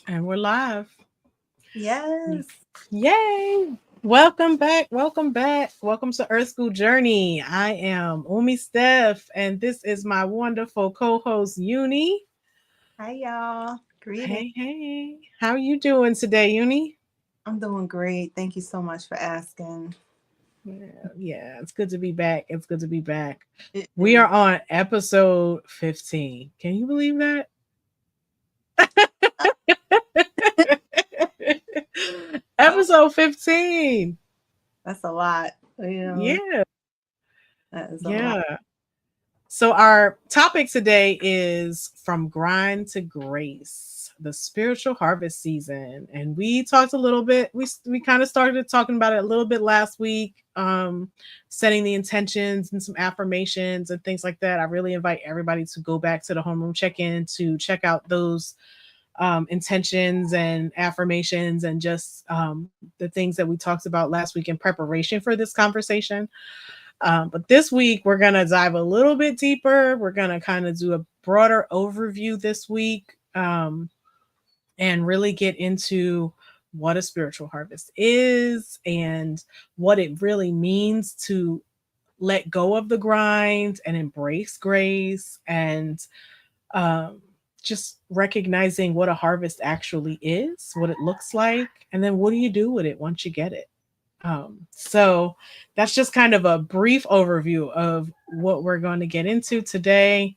And we're live. Yes. Yay! Welcome back. Welcome back. Welcome to Earth School Journey. I am Umi Steph, and this is my wonderful co-host Uni. Hi, y'all. Greetings. Hey, hey. How are you doing today, Uni? I'm doing great. Thank you so much for asking. Yeah, it's good to be back. It's good to be back. It We is. are on episode 15. Can you believe that? Episode 15. That's a lot. Yeah. That is a lot. Yeah. So, our topic today is from grind to grace, the spiritual harvest season. And we talked a little bit, we kind of started talking about it a little bit last week, setting the intentions and some affirmations and things like that. I really invite everybody to go back to the homeroom check in to check out those intentions and affirmations and just the things that we talked about last week in preparation for this conversation. But this week, we're going to dive a little bit deeper. We're going to kind of do a broader overview this week and really get into what a spiritual harvest is and what it really means to let go of the grind and embrace grace and um, just recognizing what a harvest actually is, what it looks like, and then what do you do with it once you get it. So that's just kind of a brief overview of what we're going to get into today.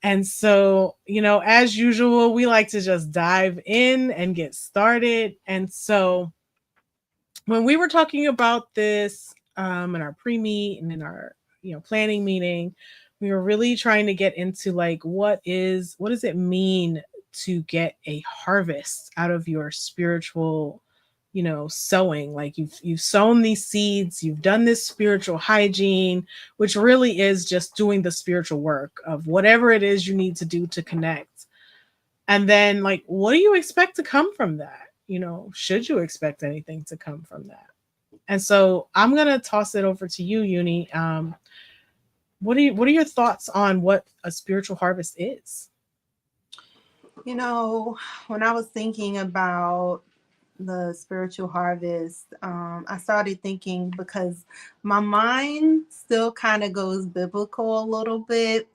And so, as usual, we like to just dive in and get started. And so, when we were talking about this in our pre-meet and in our planning meeting, we were really trying to get into like what does it mean to get a harvest out of your spiritual sowing. Like you've sown these seeds, you've done this spiritual hygiene, which really is just doing the spiritual work of whatever it is you need to do to connect. And then, like, what do you expect to come from that? Should you expect anything to come from that? And so I'm gonna toss it over to you, Uni. What are your thoughts on what a spiritual harvest is? You know, when I was thinking about the spiritual harvest, I started thinking because my mind still kind of goes biblical a little bit.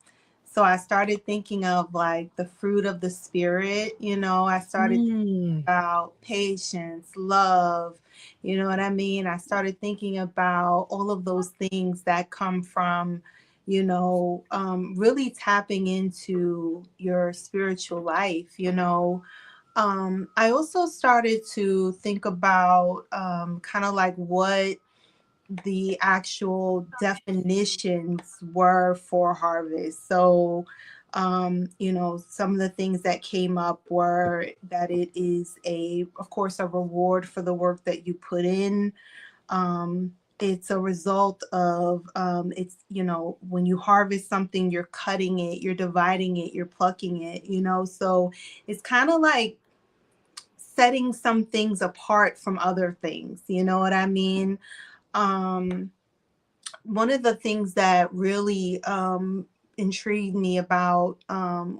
So I started thinking of like the fruit of the spirit. I started Mm, about patience, love. You know what I mean? I started thinking about all of those things that come from, really tapping into your spiritual life. I also started to think about kind of like what the actual definitions were for harvest. So, some of the things that came up were that it is of course, a reward for the work that you put in. It's a result of, when you harvest something, you're cutting it, you're dividing it, you're plucking it, so it's kind of like setting some things apart from other things. You know what I mean? Um, One of the things that really intrigued me about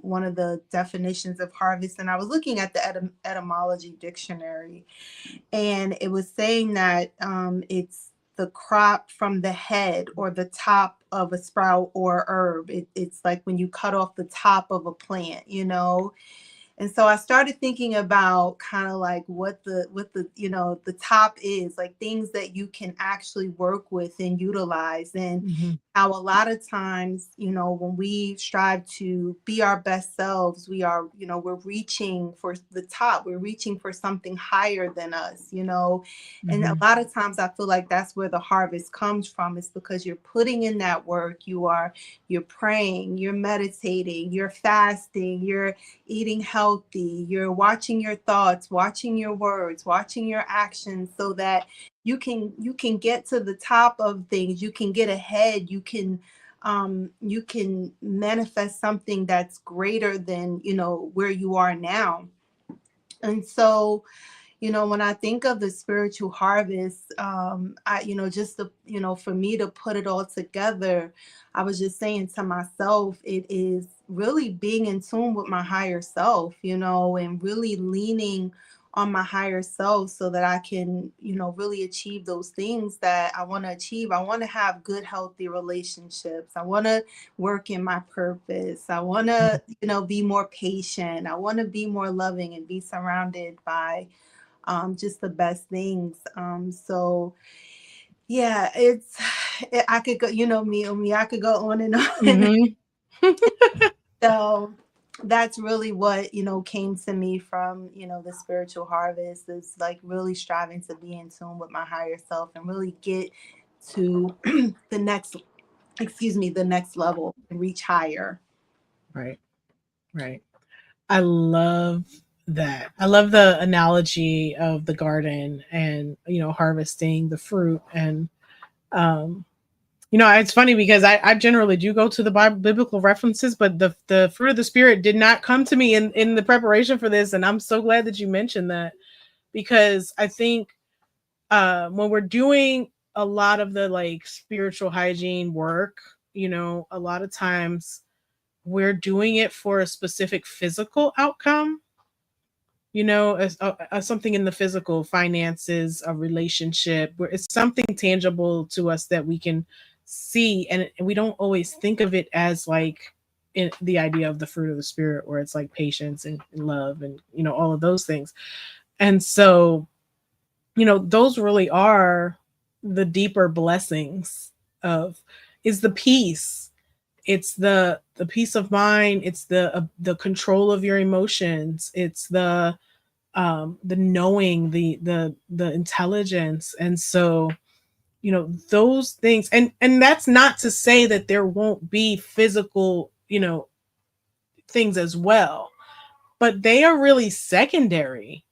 one of the definitions of harvest, and I was looking at the etymology dictionary, and it was saying that it's the crop from the head or the top of a sprout or herb. It's like when you cut off the top of a plant. And so I started thinking about kind of like what the top is, like things that you can actually work with and utilize. And mhm, how a lot of times, when we strive to be our best selves, we're reaching for the top, we're reaching for something higher than us. And a mhm, lot of times I feel like that's where the harvest comes from. It's because you're putting in that work. You're praying, you're meditating, you're fasting, you're eating healthy, you're watching your thoughts, watching your words, watching your actions, so that you can get to the top of things, you can get ahead, you can manifest something that's greater than where you are now. And so, When I think of the spiritual harvest, just to, for me to put it all together, I was just saying to myself, it is really being in tune with my higher self, and really leaning on my higher self so that I can, really achieve those things that I want to achieve. I want to have good, healthy relationships. I want to work in my purpose. I want to, be more patient. I want to be more loving and be surrounded by just the best things. So yeah, I could go, me, I could go on and on. And Mhm. so that's really what, came to me from, the spiritual harvest is like really striving to be in tune with my higher self and really get to the next, the next level and reach higher. Right. Right. I love that. I love the analogy of the garden and, harvesting the fruit. And, um, it's funny because I generally do go to the biblical references, but the fruit of the spirit did not come to me in the preparation for this. And I'm so glad that you mentioned that, because I think when we're doing a lot of the like spiritual hygiene work, a lot of times we're doing it for a specific physical outcome, as something in the physical, finances, a relationship, where it's something tangible to us that we can see. And we don't always think of it as like in the idea of the fruit of the spirit, where it's like patience and love and, all of those things. And so, those really are the deeper blessings of, is the peace. It's the peace of mind. It's the control of your emotions. It's the knowing, the intelligence. And so, those things, and that's not to say that there won't be physical, things as well, but they are really secondary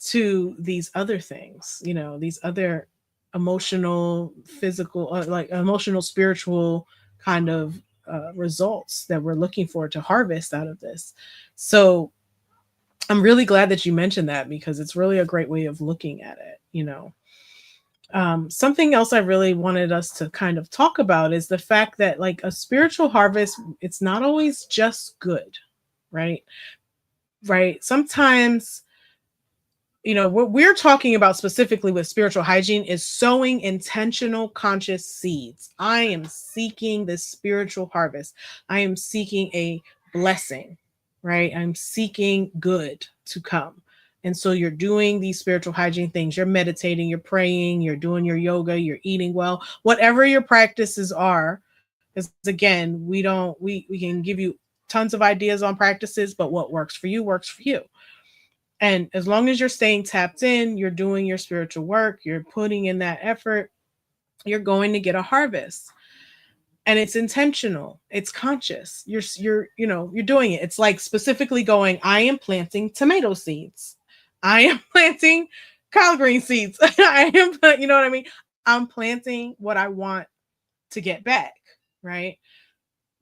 to these other things, these other emotional, physical, like emotional, spiritual kind of results that we're looking for to harvest out of this. So I'm really glad that you mentioned that, because it's really a great way of looking at it. Something else I really wanted us to kind of talk about is the fact that, like, a spiritual harvest, it's not always just good, right? Right. Sometimes, what we're talking about specifically with spiritual hygiene is sowing intentional, conscious seeds. I am seeking this spiritual harvest. I am seeking a blessing, right? I'm seeking good to come. And so you're doing these spiritual hygiene things. You're meditating, you're praying, you're doing your yoga, you're eating well, whatever your practices are. Because again, we can give you tons of ideas on practices, but what works for you works for you. And as long as you're staying tapped in, you're doing your spiritual work, you're putting in that effort, you're going to get a harvest. And it's intentional, it's conscious. You're doing it. It's like specifically going, I am planting tomato seeds. I am planting collard green seeds. I am, you know what I mean? I'm planting what I want to get back, right?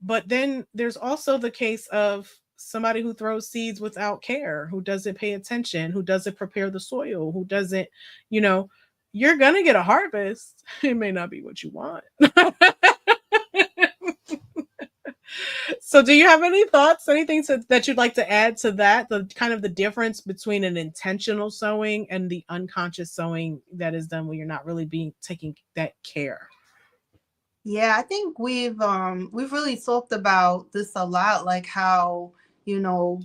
But then there's also the case of somebody who throws seeds without care, who doesn't pay attention, who doesn't prepare the soil, who doesn't, you know, you're going to get a harvest. It may not be what you want. So, do you have any thoughts, anything that you'd like to add to that? The kind of the difference between an intentional sowing and the unconscious sowing that is done when you're not really being taking that care. Yeah, I think we've really talked about this a lot, like how, you know,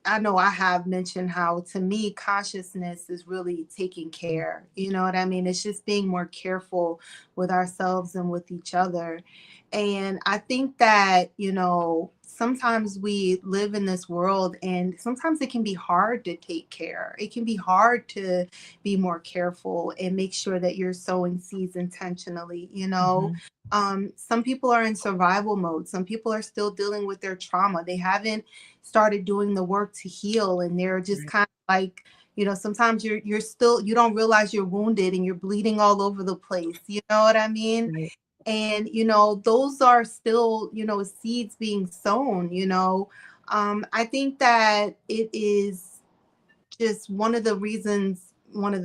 I know I have mentioned how to me consciousness is really taking care. You know what I mean? It's just being more careful with ourselves and with each other. And I think that, sometimes we live in this world and sometimes it can be hard to take care. It can be hard to be more careful and make sure that you're sowing seeds intentionally, Mm-hmm. some people are in survival mode. Some people are still dealing with their trauma. They haven't started doing the work to heal, and they're just Right. kind of like, sometimes you're still, you don't realize you're wounded and you're bleeding all over the place. You know what I mean? Right. And those are still, seeds being sown. I think that it is just one of the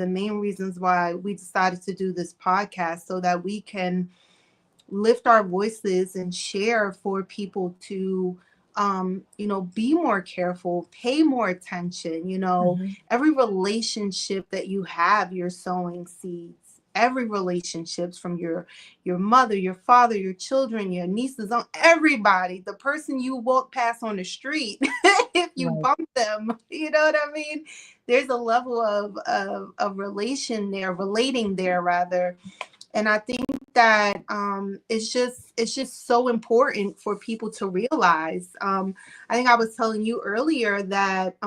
main reasons why we decided to do this podcast, so that we can lift our voices and share for people to be more careful, pay more attention. Mhm. Every relationship that you have, you're sowing seeds. Every relationships, from your mother, your father, your children, your nieces, on everybody, the person you walk past on the street, if you Right. bump them, you know what I mean? There's a level of relation there, relating there rather. And I think that it's just so important for people to realize. I think I was telling you earlier that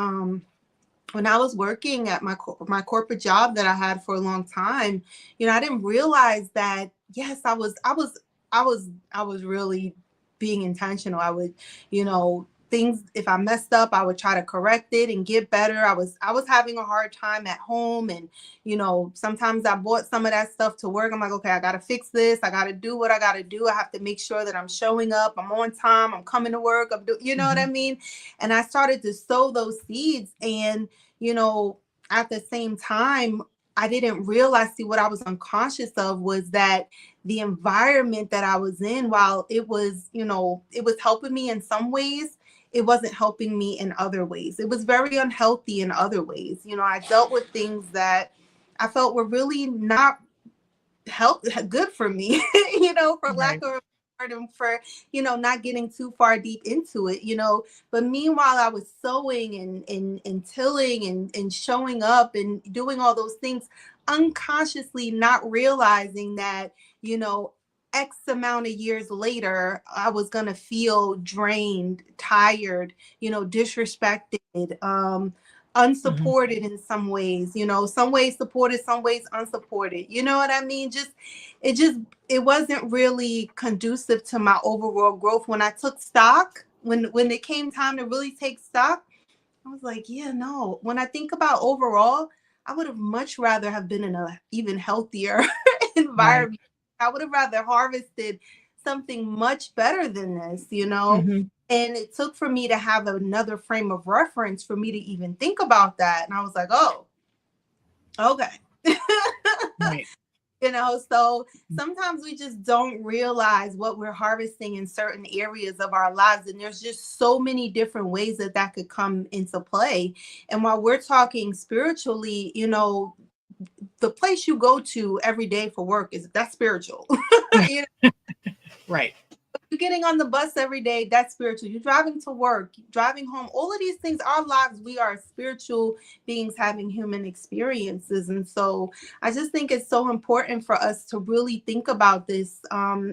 when I was working at my corporate job that I had for a long time, I didn't realize that. Yes, I was really being intentional. I would, things, if I messed up, I would try to correct it and get better. I was having a hard time at home, and sometimes I bought some of that stuff to work. I'm like, okay, I got to fix this. I got to do what I got to do. I have to make sure that I'm showing up. I'm on time. I'm coming to work. You know what I Mhm. mean? And I started to sow those seeds, and you know, at the same time, I didn't realize, see, what I was unconscious of was that the environment that I was in, while it was helping me in some ways, it wasn't helping me in other ways. It was very unhealthy in other ways. I dealt with things that I felt were really not good for me, for lack Right. of a word, and for not getting too far deep into it. But meanwhile, I was sowing and tilling and showing up and doing all those things, unconsciously not realizing that X amount of years later, I was gonna feel drained, tired, disrespected, Mhm. unsupported in some ways, some ways supported, some ways unsupported. You know what I mean? It just it wasn't really conducive to my overall growth. When I took stock, when it came time to really take stock, I was like, yeah, no. When I think about overall, I would have much rather have been in a even healthier Right. environment. I would have rather harvested something much better than this. Mhm. And it took for me to have another frame of reference for me to even think about that. And I was like, oh, okay. Right. So sometimes we just don't realize what we're harvesting in certain areas of our lives. And there's just so many different ways that could come into play. And while we're talking spiritually, the place you go to every day for work, is that's spiritual. you Right. You're getting on the bus every day, that's spiritual. You're driving to work, driving home, all of these things, our lives, we are spiritual beings having human experiences. And so I just think it's so important for us to really think about this.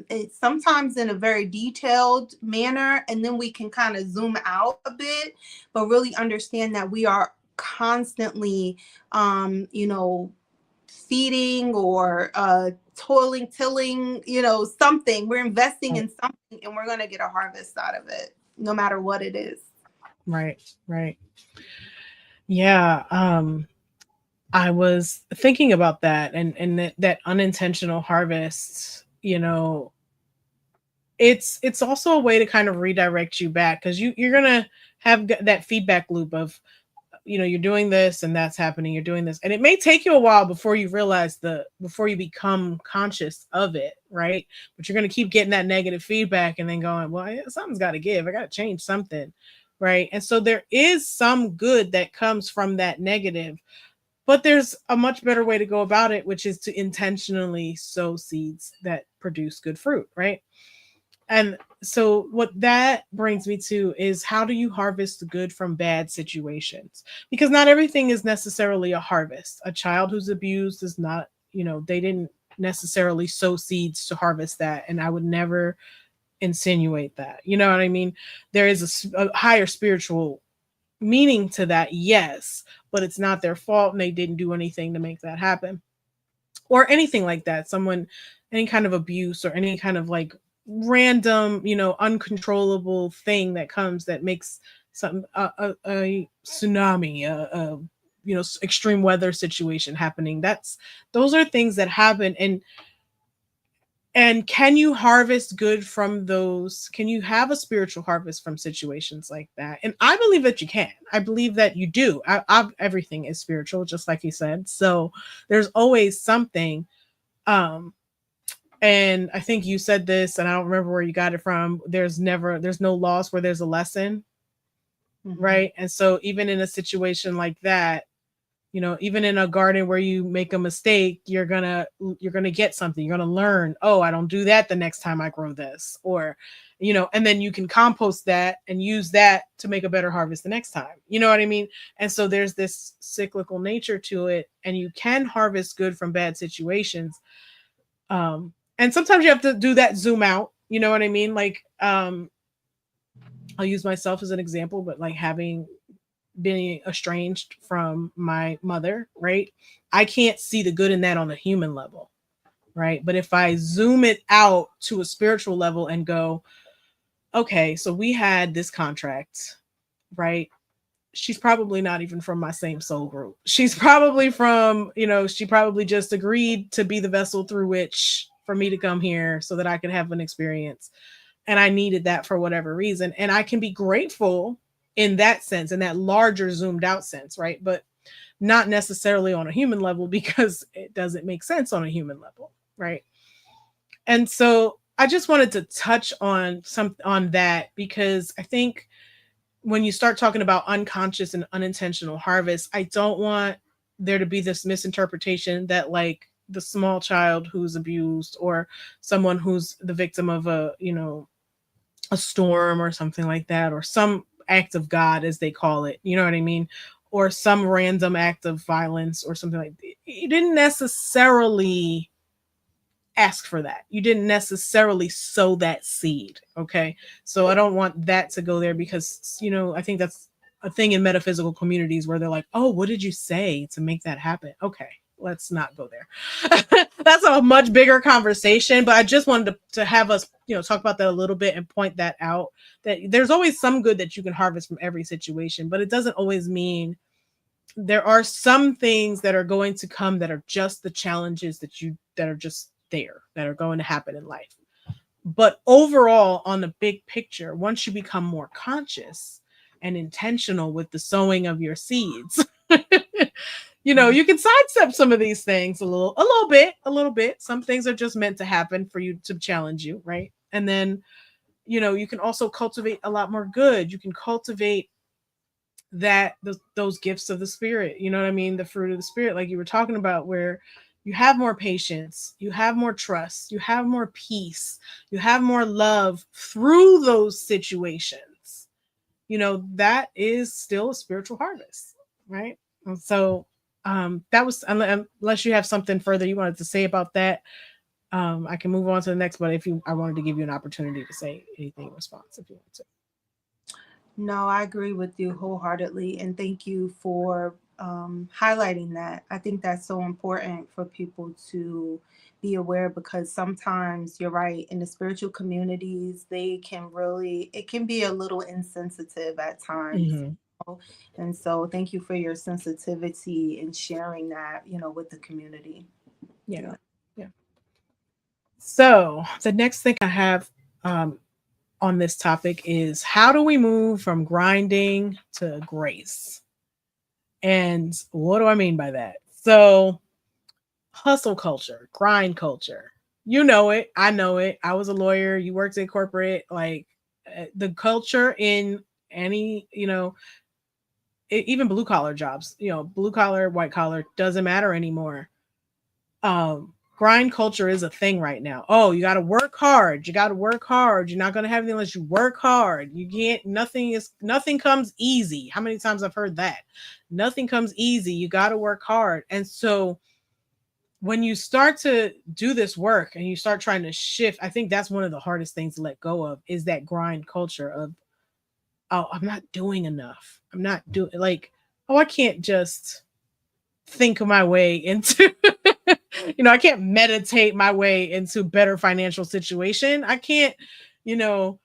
It's sometimes in a very detailed manner, and then we can kind of zoom out a bit, but really understand that we are constantly, feeding or toiling, tilling, something. We're investing Right. in something, and we're going to get a harvest out of it, no matter what it is. Right. Right. Yeah. I was thinking about that, and that unintentional harvest, it's also a way to kind of redirect you back, because you're gonna have that feedback loop of, you're doing this and that's happening, you're doing this, and it may take you a while before you realize before you become conscious of it, right? But you're going to keep getting that negative feedback and then going, well, something's got to give, I got to change something, right? And so there is some good that comes from that negative, but there's a much better way to go about it, which is to intentionally sow seeds that produce good fruit, right? And so, what that brings me to is, how do you harvest the good from bad situations? Because not everything is necessarily a harvest. A child who's abused is not, they didn't necessarily sow seeds to harvest that. And I would never insinuate that. You know what I mean? There is a higher spiritual meaning to that, yes, but it's not their fault and they didn't do anything to make that happen, or anything like that. Someone, any kind of abuse or any kind of like random, uncontrollable thing that comes that makes some a tsunami, extreme weather situation happening. Those are things that happen, And can you harvest good from those? Can you have a spiritual harvest from situations like that? And I believe that you can. I believe that you do. Everything is spiritual, just like you said. So there's always something. Um, and I think you said this, and I don't remember where you got it from. There's no loss where there's a lesson, Mm-hmm. right? And so even in a situation like that, even in a garden where you make a mistake, you're gonna get something. You're gonna learn, oh, I don't do that the next time I grow this. Or and then you can compost that and use that to make a better harvest the next time. You know what I mean? And so there's this cyclical nature to it, and you can harvest good from bad situations. And sometimes you have to do that zoom out. You know what I mean? Like, I'll use myself as an example, but like having being estranged from my mother, right? I can't see the good in that on a human level, right? But if I zoom it out to a spiritual level and go, okay, so we had this contract, right? She's probably not even from my same soul group. She's probably from, she probably just agreed to be the vessel through which for me to come here so that I could have an experience. And I needed that for whatever reason. And I can be grateful in that sense, in that larger zoomed out sense, right? But not necessarily on a human level because it doesn't make sense on a human level, right? And so I just wanted to touch on that because I think when you start talking about unconscious and unintentional harvest, I don't want there to be this misinterpretation that like the small child who's abused or someone who's the victim of a storm or something like that, or some act of God, as they call it, you know what I mean? Or some random act of violence or something like that. You didn't necessarily ask for that. You didn't necessarily sow that seed. Okay. So I don't want that to go there because, I think that's a thing in metaphysical communities where they're like, oh, what did you say to make that happen? Okay. Let's not go there. That's a much bigger conversation, but I just wanted to have us, talk about that a little bit and point that out that there's always some good that you can harvest from every situation, but it doesn't always mean there are some things that are going to come that are just the challenges that are just there that are going to happen in life. But overall, on the big picture, once you become more conscious and intentional with the sowing of your seeds, you can sidestep some of these things a little bit. Some things are just meant to happen for you to challenge you, right? And then, you can also cultivate a lot more good. You can cultivate those gifts of the spirit, you know what I mean, the fruit of the spirit, like you were talking about, where you have more patience, you have more trust, you have more peace, you have more love through those situations. That is still a spiritual harvest, right? And so that was, unless you have something further you wanted to say about that, I can move on to the next. But I wanted to give you an opportunity to say anything in response if you want to. No, I agree with you wholeheartedly. And thank you for highlighting that. I think that's so important for people to be aware because sometimes you're right, in the spiritual communities, it can be a little insensitive at times. Hmm. And so thank you for your sensitivity and sharing that, with the community. Yeah. Yeah. Yeah. So the next thing I have um, on this topic is, how do we move from grinding to grace? And what do I mean by that? So, hustle culture, grind culture. You know it. I know it. I was a lawyer. You worked in corporate. Like, the culture in any, even blue collar jobs, blue collar, white collar, doesn't matter anymore. Grind culture is a thing right now. Oh, you got to work hard. You got to work hard. You're not going to have anything unless you work hard. You can't, nothing comes easy. How many times I've heard that? Nothing comes easy. You got to work hard. And so when you start to do this work and you start trying to shift, I think that's one of the hardest things to let go of, is that grind culture of, oh, I'm not doing enough. I'm not doing, like, oh, I can't just think my way into I can't meditate my way into better financial situation. I can't, you know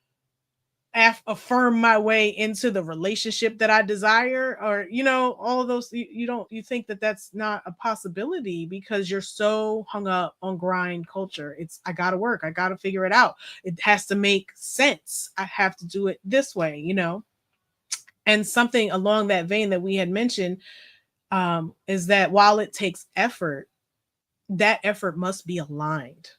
affirm my way into the relationship that I desire, or all of those. You don't, you think that that's not a possibility because you're so hung up on grind culture. It's, I gotta work, I gotta figure it out, it has to make sense, I have to do it this way. And something along that vein that we had mentioned, is that while it takes effort, that effort must be aligned.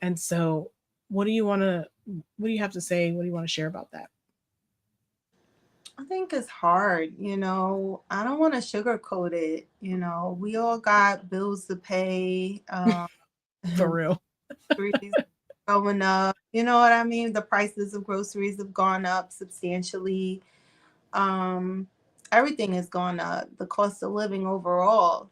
And so, what do you have to say? What do you want to share about that? I think it's hard, I don't want to sugarcoat it. We all got bills to pay, For real. groceries going up. You know what I mean? The prices of groceries have gone up substantially. Um, Everything has gone up. The cost of living overall,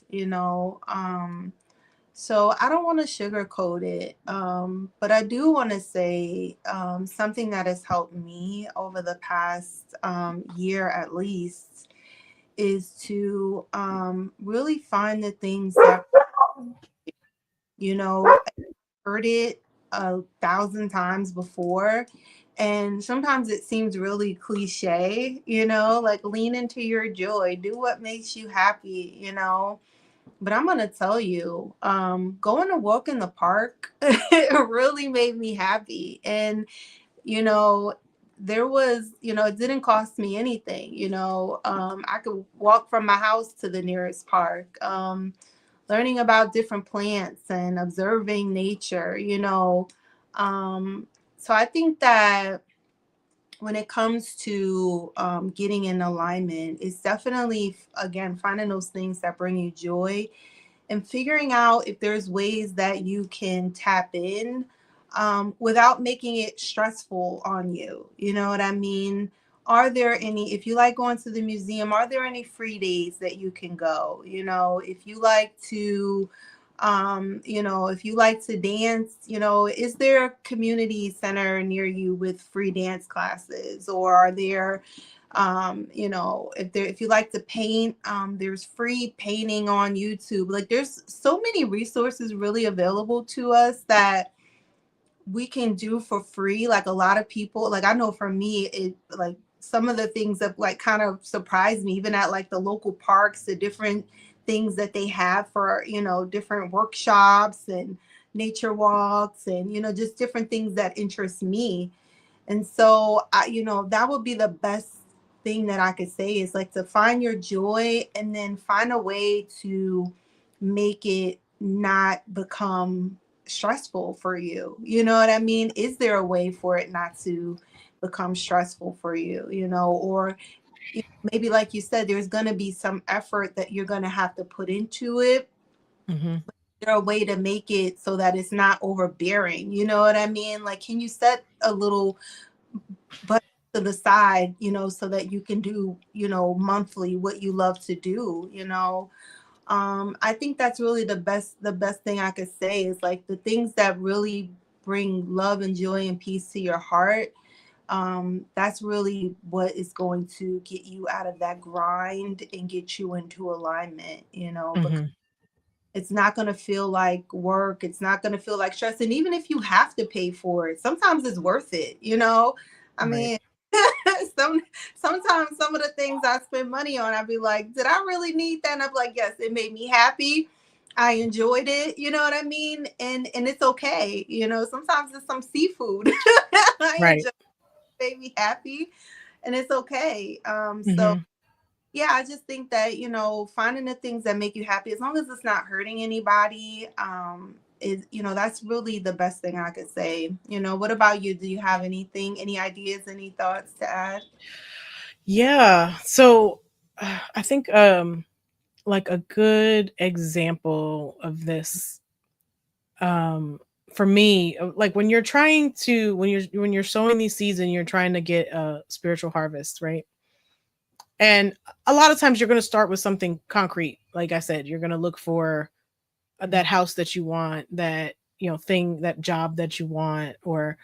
so I don't want to sugarcoat it, but I do want to say something that has helped me over the past year at least is to really find the things that, I heard it 1,000 times before. And sometimes it seems really cliche, like lean into your joy, do what makes you happy. But I'm gonna tell you, going to walk in the park it really made me happy. And you know, there was, it didn't cost me anything. I could walk from my house to the nearest park, learning about different plants and observing nature. Um, so I think that when it comes to getting in alignment, it's definitely, again, finding those things that bring you joy and figuring out if there's ways that you can tap in without making it stressful on you. You know what I mean? Are there any, if you like going to the museum, are there any free days that you can go? If you like to, if you like to dance, is there a community center near you with free dance classes? Or are there, if you like to paint, there's free painting on YouTube. Like there's so many resources really available to us that we can do for free. Like a lot of people, like I know for me, it like some of the things that like kind of surprised me, even at like the local parks, the different things that they have for, different workshops and nature walks and, just different things that interest me. And so that would be the best thing that I could say is like to find your joy and then find a way to make it not become stressful for you. You know what I mean? Is there a way for it not to become stressful for you, or maybe like you said, there's going to be some effort that you're going to have to put into it. Mm-hmm. There a way to make it so that it's not overbearing? You know what I mean? Like, can you set a little but to the side, so that you can do, monthly what you love to do. I think that's really the best thing I could say is like the things that really bring love and joy and peace to your heart. That's really what is going to get you out of that grind and get you into alignment. Because Mm-hmm. it's not going to feel like work. It's not going to feel like stress. And even if you have to pay for it, sometimes it's worth it. I Right. mean, some sometimes some of the things I spend money on, I'd be like, did I really need that? And I'm like, yes, it made me happy. I enjoyed it. You know what I mean? And it's okay. Sometimes it's some seafood. I Right. enjoy it, made me happy, and it's okay. So Mm-hmm. yeah, I just think that, finding the things that make you happy, as long as it's not hurting anybody, is, that's really the best thing I could say. What about you? Do you have anything, any ideas, any thoughts to add? Yeah. So I think like a good example of this, um for me, like when you're trying to, when you're sowing these seeds and you're trying to get a spiritual harvest, right? And a lot of times you're going to start with something concrete. Like I said, you're going to look for that house that you want, that thing, that job that you want, or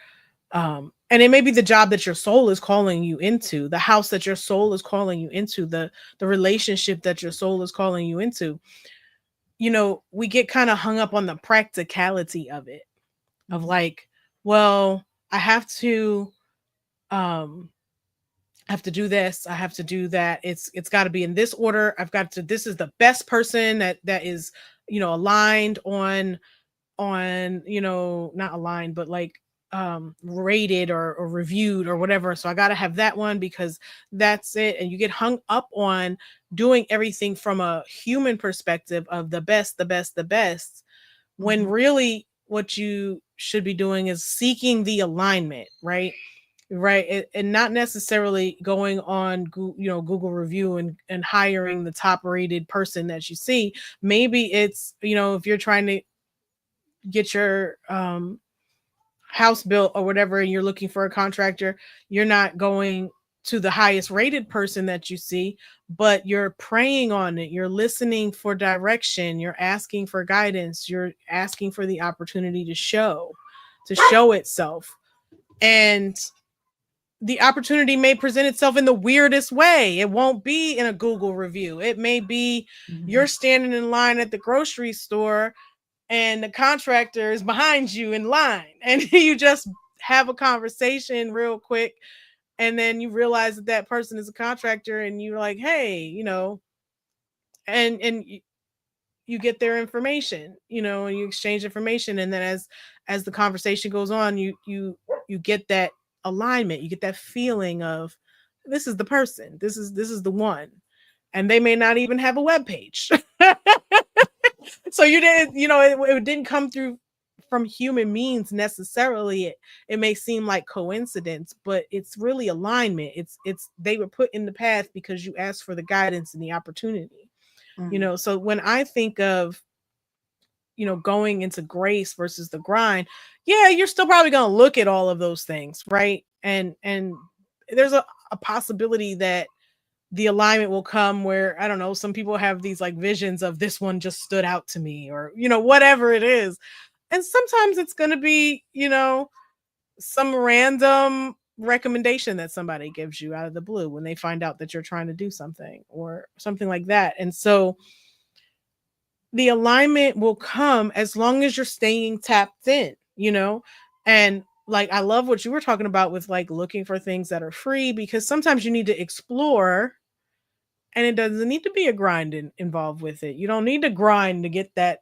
and it may be the job that your soul is calling you into, the house that your soul is calling you into, the relationship that your soul is calling you into. We get kind of hung up on the practicality of it, of Mhm. like, well, I have to um I have to do this, I have to do that. It's got to be in this order. I've got to, this is the best person that is, aligned on, not aligned, but like rated or reviewed or whatever. So I got to have that one because that's it. And you get hung up on doing everything from a human perspective of the best, the best, the best, when Mhm. really what you should be doing is seeking the alignment, right? Right. And not necessarily going on Google review and hiring the top rated person that you see. Maybe it's, if you're trying to get your house built or whatever and you're looking for a contractor, you're not going to the highest rated person that you see, but you're praying on it, you're listening for direction, you're asking for guidance, you're asking for the opportunity to show itself. And the opportunity may present itself in the weirdest way. It won't be in a Google review. It may be you're Mhm. standing in line at the grocery store and the contractor is behind you in line and you just have a conversation real quick, and then you realize that that person is a contractor and you're like, hey, and you get their information, and you exchange information, and then as the conversation goes on, you get that alignment, you get that feeling of this is the person, this is the one, and they may not even have a web page. So you didn't, it didn't come through from human means necessarily. It may seem like coincidence, but it's really alignment. It's they were put in the path because you asked for the guidance and the opportunity. Mhm. So when I think of, going into grace versus the grind, yeah, you're still probably going to look at all of those things, right? And there's a possibility that the alignment will come where, I don't know, some people have these like visions of this one just stood out to me, or whatever it is. And sometimes it's going to be, some random recommendation that somebody gives you out of the blue when they find out that you're trying to do something or something like that. And so the alignment will come as long as you're staying tapped in. And like, I love what you were talking about with like looking for things that are free, because sometimes you need to explore, and it doesn't need to be a grind involved with it. You don't need to grind to get that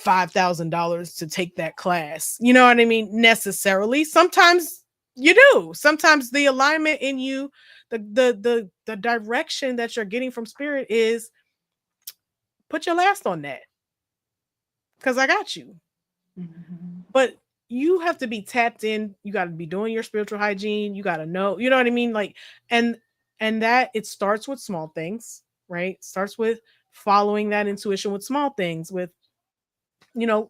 $5,000 to take that class. You know what I mean? Necessarily. Sometimes you do. Sometimes the alignment in you, the direction that you're getting from spirit is put your last on that because I got you. Mhm. But you have to be tapped in. You got to be doing your spiritual hygiene. You got to know, you know what I mean? Like, and that it starts with small things, right? Starts with following that intuition with small things, with, you know,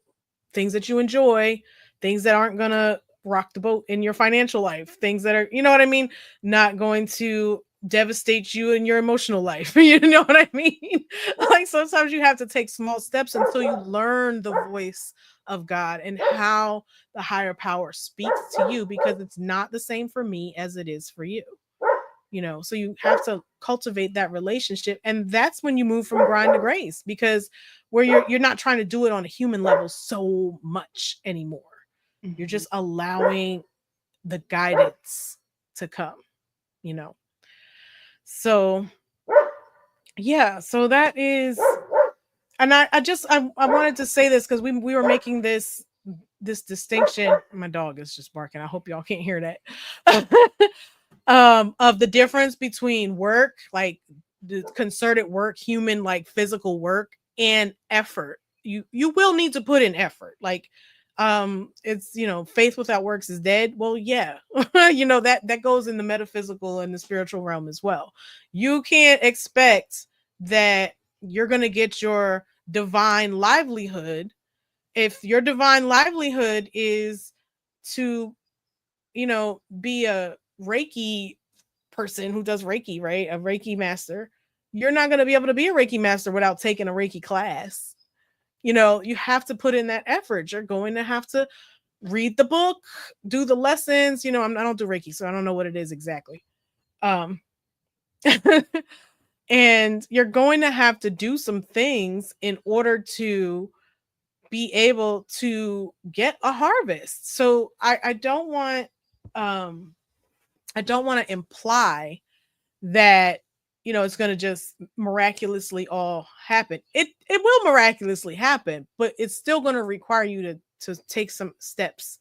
things that you enjoy, things that aren't going to rock the boat in your financial life, things that are, you know what I mean? Not going to devastate you in your emotional life. You know what I mean? Like sometimes you have to take small steps until you learn the voice of God and how the higher power speaks to you, because it's not the same for me as it is for you. So you have to cultivate that relationship, and that's when you move from grind to grace, because where you're not trying to do it on a human level so much anymore. You're Mhm. just allowing the guidance to come, you know. So yeah, so that is, and I wanted to say this because we were making this distinction. My dog is just barking. I hope y'all can't hear that. Of the difference between work, like the concerted work, human, like physical work, and effort. You will need to put in effort. Like it's, faith without works is dead. Well, yeah. That goes in the metaphysical and the spiritual realm as well. You can't expect that you're going to get your divine livelihood if your divine livelihood is to, be a Reiki person who does Reiki, right? A Reiki master. You're not going to be able to be a Reiki master without taking a Reiki class. You have to put in that effort. You're going to have to read the book, do the lessons. I don't do Reiki, so I don't know what it is exactly. Um, and you're going to have to do some things in order to be able to get a harvest. So I don't want, um, I don't want to imply that, it's going to just miraculously all happen. It will miraculously happen, but it's still going to require you to take some steps,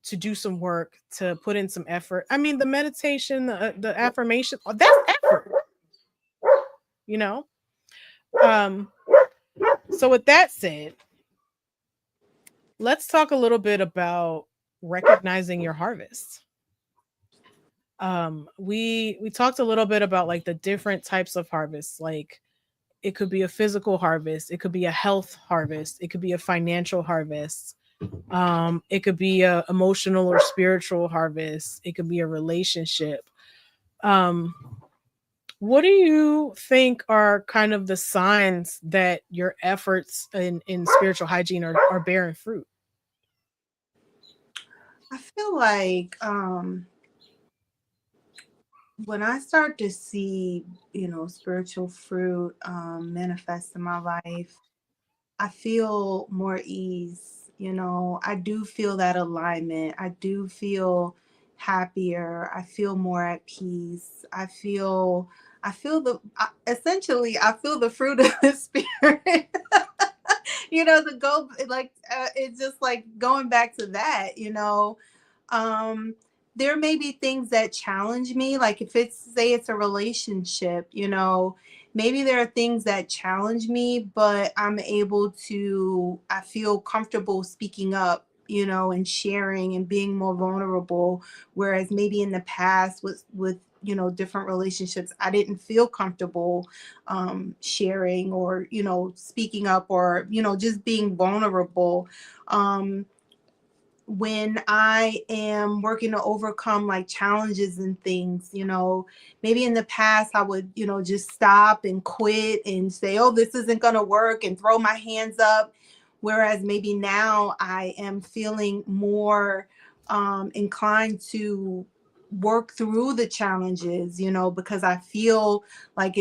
to do some work, to put in some effort. I mean, the meditation, the affirmation, that's effort, you know? Um, so with that said, let's talk a little bit about recognizing your harvest. We talked a little bit about like the different types of harvests. Like, it could be a physical harvest, it could be a health harvest, it could be a financial harvest, it could be a emotional or spiritual harvest, it could be a relationship. um what do you think are kind of the signs that your efforts in spiritual hygiene are bearing fruit? I feel like when I start to see, spiritual fruit manifest in my life, I feel more ease. I do feel that alignment. I do feel happier. I feel more at peace. I feel essentially, I feel the fruit of the spirit. The go, like, it's just like going back to that. um there may be things that challenge me, like if it's, say it's a relationship, maybe there are things that challenge me, but I feel comfortable speaking up, and sharing and being more vulnerable. Whereas maybe in the past with different relationships, I didn't feel comfortable sharing, or speaking up, or just being vulnerable. um when I am working to overcome like challenges and things, maybe in the past I would, just stop and quit and say, oh, this isn't going to work, and throw my hands up. Whereas maybe now I am feeling more inclined to work through the challenges, because I feel like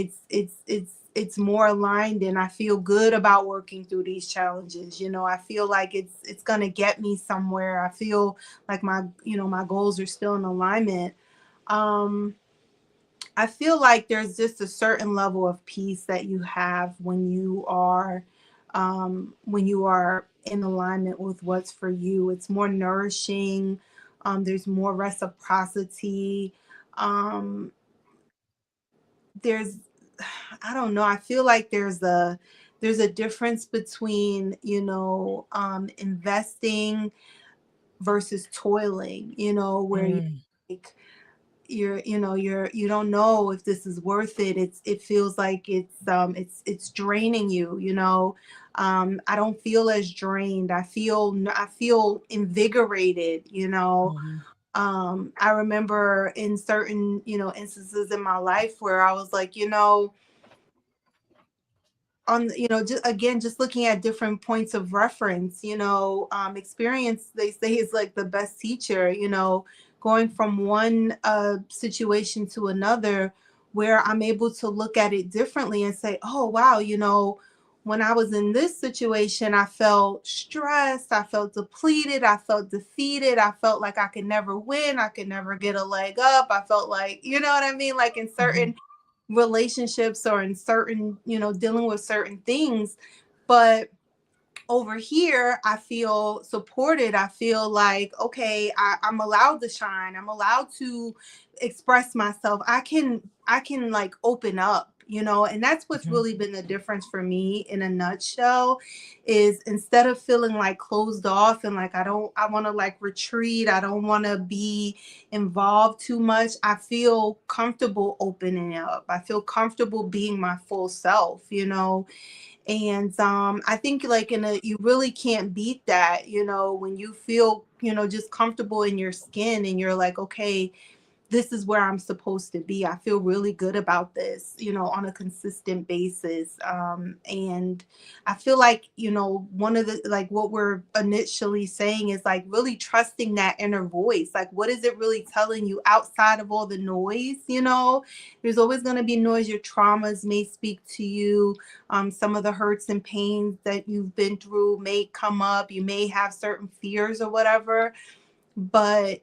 it's more aligned, and I feel good about working through these challenges. I feel like it's going to get me somewhere. I feel like my goals are still in alignment. um I feel like there's just a certain level of peace that you have when you are in alignment with what's for you. It's more nourishing. There's more reciprocity. um there's I don't know. I feel like there's a difference between, investing versus toiling, where you Mm, like you don't know if this is worth it. It feels like it's draining you, I don't feel as drained. I feel invigorated, mhm, I remember in certain, instances in my life where I was like, just again, just looking at different points of reference, experience, they say, is like the best teacher. Going from one situation to another, where I'm able to look at it differently and say, oh wow, when I was in this situation, I felt stressed, I felt depleted, I felt defeated, I felt like I could never win, I could never get a leg up, I felt like, you know what I mean, like in mhm, certain relationships, or in certain, dealing with certain things. But over here, I feel supported. I feel like, okay, I'm allowed to shine, I'm allowed to express myself. I can like open up, and that's what's mhm, really been the difference for me in a nutshell. Is instead of feeling like closed off, and like I want to like retreat, I don't want to be involved too much, I feel comfortable opening up, I feel comfortable being my full self. And I think, like, you really can't beat that, when you feel, just comfortable in your skin, and you're like, okay, this is where I'm supposed to be. I feel really good about this, on a consistent basis. And I feel like, one of the, like, what we're initially saying is like really trusting that inner voice. Like, what is it really telling you outside of all the noise? There's always going to be noise. Your traumas may speak to you. Some of the hurts and pains that you've been through may come up. You may have certain fears or whatever. But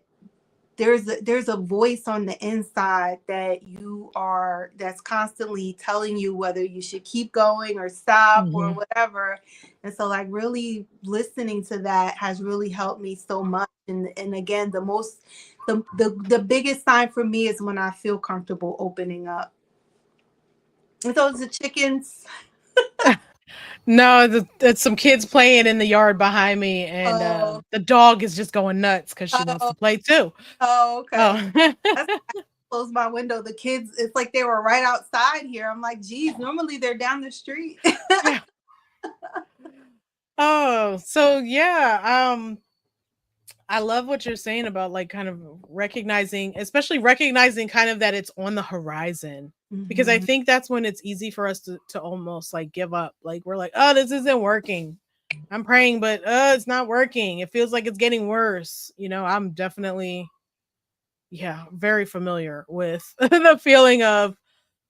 there's a voice on the inside that you are that's constantly telling you whether you should keep going or stop or Mhm. whatever. And so like really listening to that has really helped me so much. And again, the biggest sign for me is when I feel comfortable opening up. And so it's the chickens. No, it's some kids playing in the yard behind me, and Oh, the dog is just going nuts because she wants oh, to play too. oh, okay. Oh, That's close my window. The kids, it's like they were right outside here. I'm like, geez, normally they're down the street. yeah. Oh, so yeah. I love what you're saying about like kind of recognizing, especially recognizing kind of that it's on the horizon. Because I Mhm. think that's when it's easy for us to almost like give up. Like we're like, oh, this isn't working. I'm praying, but it's not working. It feels like it's getting worse. I'm definitely, yeah, very familiar with the feeling of,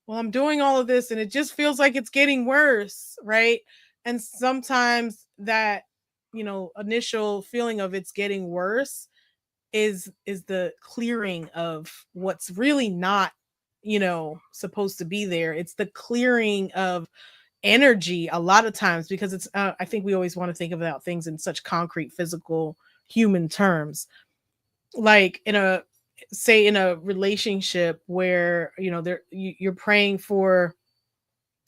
well, I'm doing all of this and it just feels like it's getting worse, right? And sometimes that, initial feeling of it's getting worse is the clearing of what's really not, supposed to be there. It's the clearing of energy a lot of times because it's I think we always want to think about things in such concrete physical human terms, like in a say in a relationship where you're praying for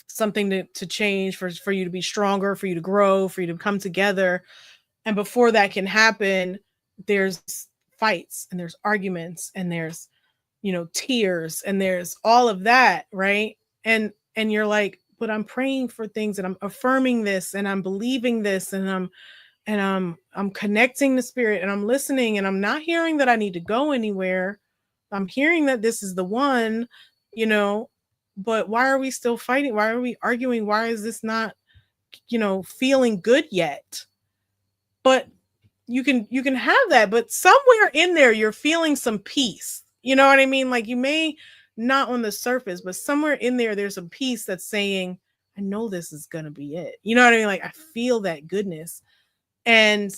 something to change, for you to be stronger, for you to grow, for you to come together. And before that can happen, there's fights and there's arguments and there's tears and there's all of that, right? And you're like, but I'm praying for things and I'm affirming this and I'm believing this and I'm connecting the spirit and I'm listening and I'm not hearing that I need to go anywhere. I'm hearing that this is the one, you know, but why are we still fighting? Why are we arguing? Why is this not, feeling good yet? But you can have that, but somewhere in there you're feeling some peace. You know what I mean? Like you may not on the surface, but somewhere in there there's a peace that's saying, I know this is going to be it. You know what I mean? Like I feel that goodness. And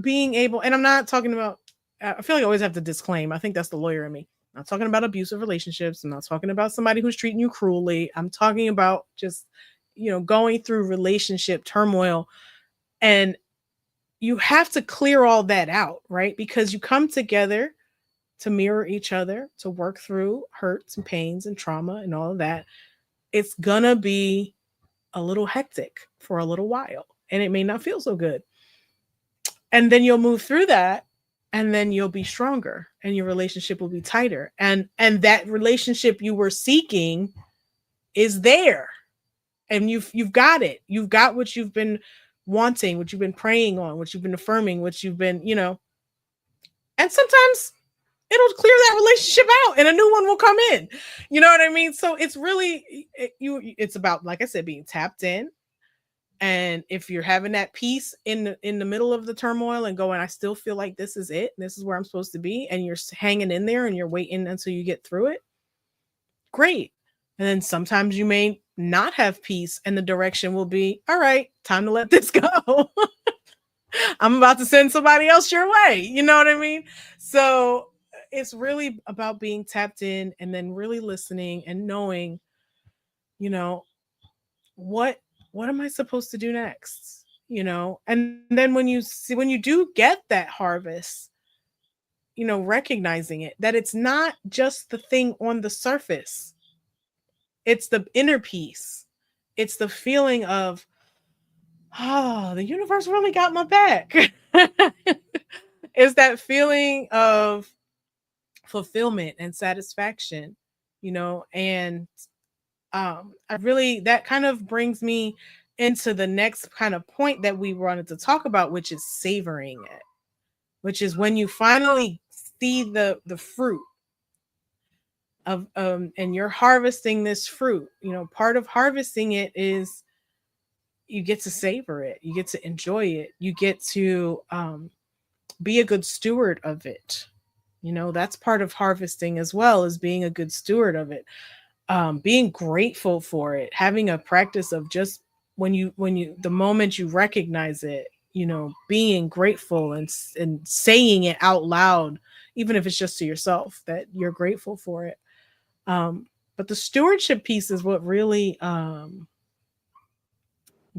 being able, and I'm not talking about, I feel like I always have to disclaim. I think that's the lawyer in me. I'm not talking about abusive relationships. I'm not talking about somebody who's treating you cruelly. I'm talking about just, going through relationship turmoil. And you have to clear all that out, right? Because you come together to mirror each other, to work through hurts and pains and trauma and all of that. It's gonna be a little hectic for a little while and it may not feel so good. And then you'll move through that and then you'll be stronger and your relationship will be tighter. And that relationship you were seeking is there. And you've got it. You've got what you've been wanting, what you've been praying on, what you've been affirming, what you've been, and sometimes it'll clear that relationship out and a new one will come in. You know what I mean? So it's really it's about, like I said, being tapped in. And if you're having that peace in the middle of the turmoil and going, I still feel like this is it, this is where I'm supposed to be, and you're hanging in there and you're waiting until you get through it, great. And then sometimes you may not have peace and the direction will be, all right, time to let this go. I'm about to send somebody else your way. You know what I mean? So it's really about being tapped in and then really listening and knowing, you know, what what am I supposed to do next? And then when you do get that harvest, recognizing it, that it's not just the thing on the surface. It's the inner peace. It's the feeling of, oh, the universe really got my back. Is that feeling of fulfillment and satisfaction, and I really, that kind of brings me into the next kind of point that we wanted to talk about, which is savoring it, which is when you finally see the fruit of and you're harvesting this fruit. Part of harvesting it is you get to savor it, you get to enjoy it, you get to be a good steward of it. That's part of harvesting as well, as being a good steward of it, being grateful for it, having a practice of just when you the moment you recognize it, being grateful and saying it out loud, even if it's just to yourself, that you're grateful for it. But the stewardship piece is what really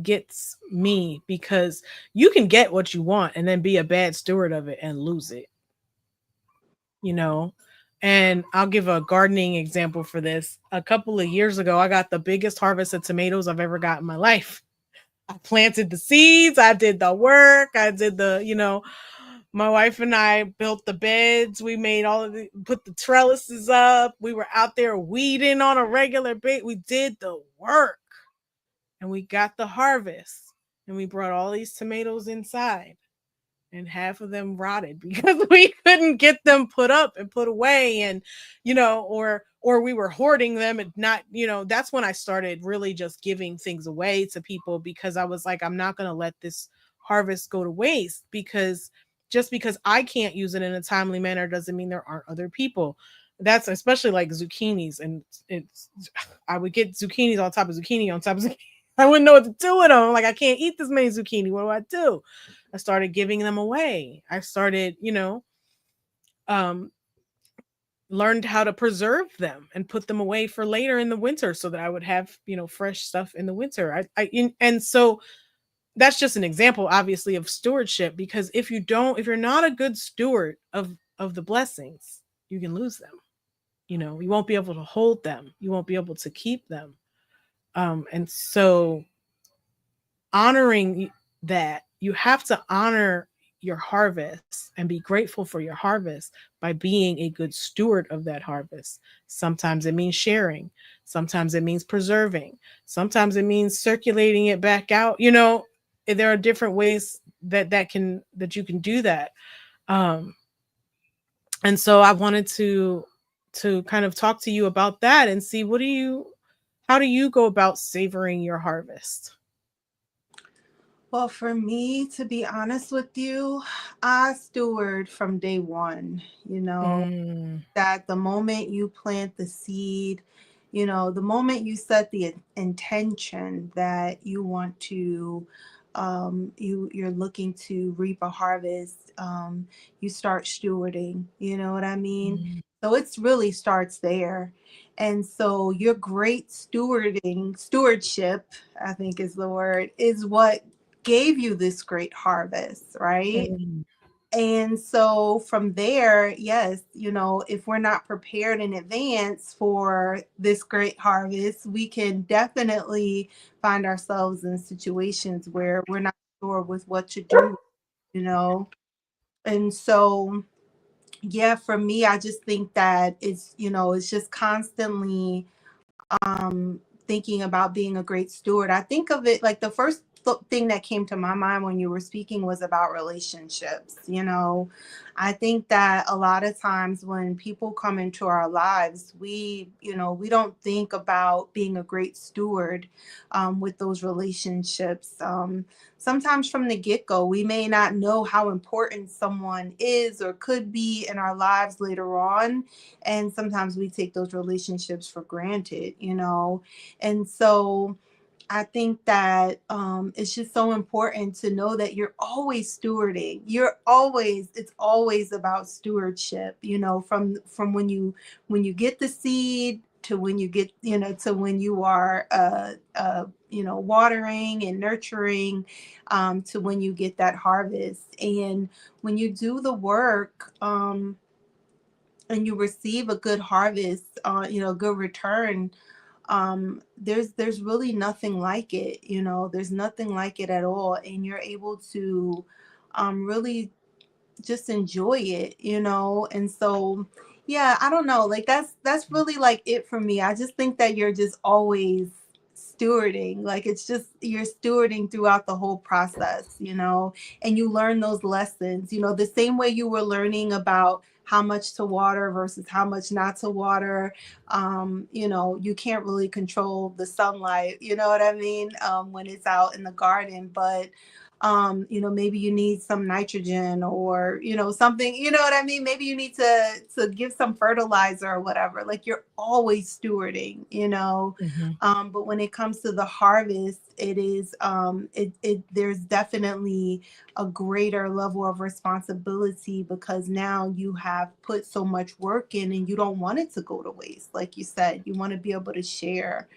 gets me, because you can get what you want and then be a bad steward of it and lose it, you know. And I'll give a gardening example for this. A couple of years ago, I got the biggest harvest of tomatoes I've ever got in my life. I planted the seeds, I did the work, I did the, my wife and I built the beds, we made all of the, put the trellises up, we were out there weeding on a regular base, we did the work, and we got the harvest, and we brought all these tomatoes inside, and half of them rotted because we couldn't get them put up and put away, and or we were hoarding them, and not, that's when I started really just giving things away to people, because I was like, I'm not going to let this harvest go to waste, because just because I can't use it in a timely manner doesn't mean there aren't other people. That's especially like zucchinis, and it's I would get zucchinis on top of zucchini on top of zucchini. I wouldn't know what to do with them. I'm like, I can't eat this many zucchini. What do I do? I started giving them away. I started, um, learned how to preserve them and put them away for later in the winter, so that I would have, fresh stuff in the winter. And so that's just an example, obviously, of stewardship, because if you're not a good steward of the blessings, you can lose them. You won't be able to hold them. You won't be able to keep them. And so honoring that, you have to honor your harvest and be grateful for your harvest by being a good steward of that harvest. Sometimes it means sharing, sometimes it means preserving, sometimes it means circulating it back out. There are different ways that you can do that. um and so I wanted to kind of talk to you about that and see, how do you go about savoring your harvest? Well, for me, to be honest with you, I steward from day one. Mm, That the moment you plant the seed, the moment you set the intention that you want to, you're looking to reap a harvest, you start stewarding. You know what I mean? mm, So it's really starts there. And so your great stewardship, I think is the word, is what gave you this great harvest, right? mm, And so from there, yes, if we're not prepared in advance for this great harvest, we can definitely find ourselves in situations where we're not sure with what to do, you know? And so, yeah, for me, I just think that it's just constantly thinking about being a great steward. I think of it like the first thing that came to my mind when you were speaking was about relationships. I think that a lot of times when people come into our lives, we don't think about being a great steward with those relationships. Sometimes from the get go, we may not know how important someone is or could be in our lives later on. And sometimes we take those relationships for granted. And so I think that it's just so important to know that you're always stewarding. It's always about stewardship. From when you get the seed to when you get, to when you are, watering and nurturing, to when you get that harvest. And when you do the work, and you receive a good harvest, good return, there's really nothing like it. There's nothing like it at all, and you're able to really just enjoy it. And so, yeah, I don't know, like that's really like it for me. I just think that you're just always stewarding, like it's just you're stewarding throughout the whole process. And you learn those lessons, the same way you were learning about how much to water versus how much not to water. You can't really control the sunlight, you know what I mean, when it's out in the garden, but Maybe you need some nitrogen, or something, you know what I mean, maybe you need to give some fertilizer or whatever. Like, you're always stewarding. Mhm. But when it comes to the harvest, it is there's definitely a greater level of responsibility, because now you have put so much work in, and you don't want it to go to waste. Like you said, you want to be able to share.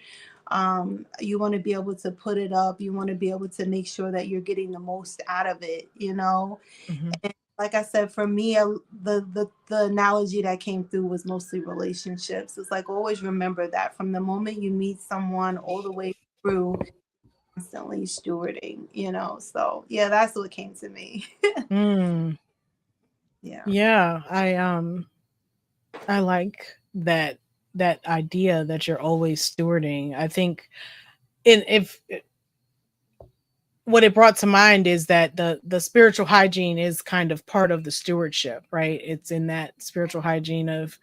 You want to be able to put it up. You want to be able to make sure that you're getting the most out of it. Mhm. And like I said, for me, the analogy that came through was mostly relationships. It's like, always remember that from the moment you meet someone all the way through, constantly stewarding. So yeah, that's what came to me. Mm. Yeah. Yeah, I like that idea that you're always stewarding. I think in if what it brought to mind is that the spiritual hygiene is kind of part of the stewardship, right? It's in that spiritual hygiene of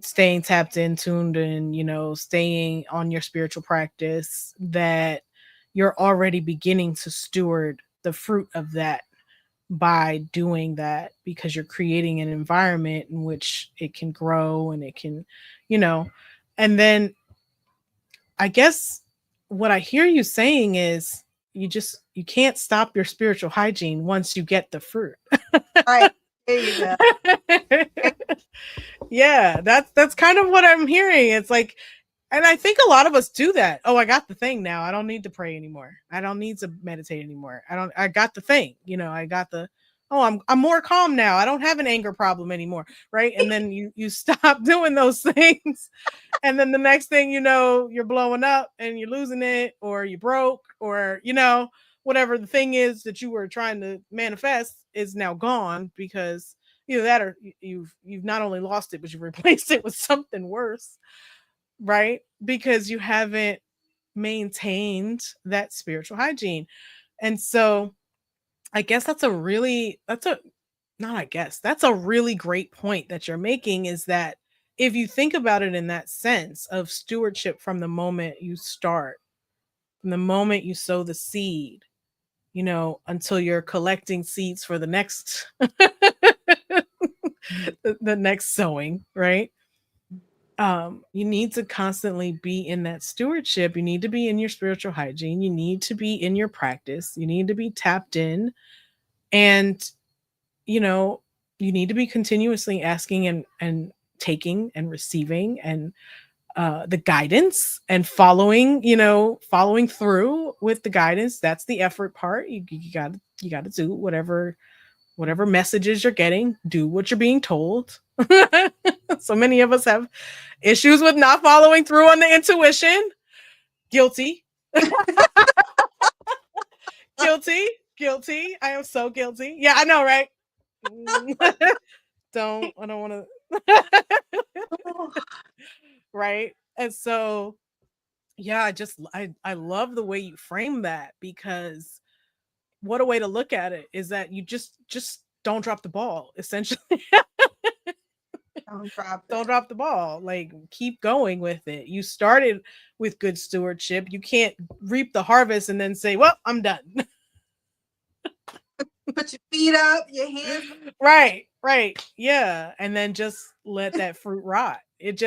staying tapped in, tuned in, staying on your spiritual practice, that you're already beginning to steward the fruit of that by doing that, because you're creating an environment in which it can grow and it can, you know, and then I guess what I hear you saying is you can't stop your spiritual hygiene once you get the fruit. Right. There you go. Yeah, that's kind of what I'm hearing. It's like, and I think a lot of us do that. Oh, I got the thing now. I don't need to pray anymore. I don't need to meditate anymore. I got the thing. I got the oh, I'm more calm now. I don't have an anger problem anymore, right? And then you stop doing those things, and then the next thing you know, you're blowing up and you're losing it, or you broke, or whatever the thing is that you were trying to manifest is now gone, because either that or you've not only lost it, but you've replaced it with something worse, right? Because you haven't maintained that spiritual hygiene. And so I guess that's a not I guess that's a really great point that you're making, is that if you think about it in that sense of stewardship, from the moment you start, from the moment you sow the seed, until you're collecting seeds for the next the next sowing, right? You need to constantly be in that stewardship. You need to be in your spiritual hygiene. You need to be in your practice. You need to be tapped in. And you know, you need to be continuously asking and taking and receiving, and the guidance, and following through with the guidance. That's the effort part. You got to do whatever messages you're getting. Do what you're being told. So many of us have issues with not following through on the intuition. Guilty. Guilty. Guilty. I am so guilty. Yeah, I know, right? I don't want to. Right. And so, yeah, I love the way you frame that, because what a way to look at it, is that you just don't drop the ball, essentially. Don't drop Don't it. drop the ball. Like, keep going with it. You started with good stewardship. You can't reap the harvest and then say, "Well, I'm done." Put your feet up, your hands. Right, right. Yeah. And then just let that fruit rot. It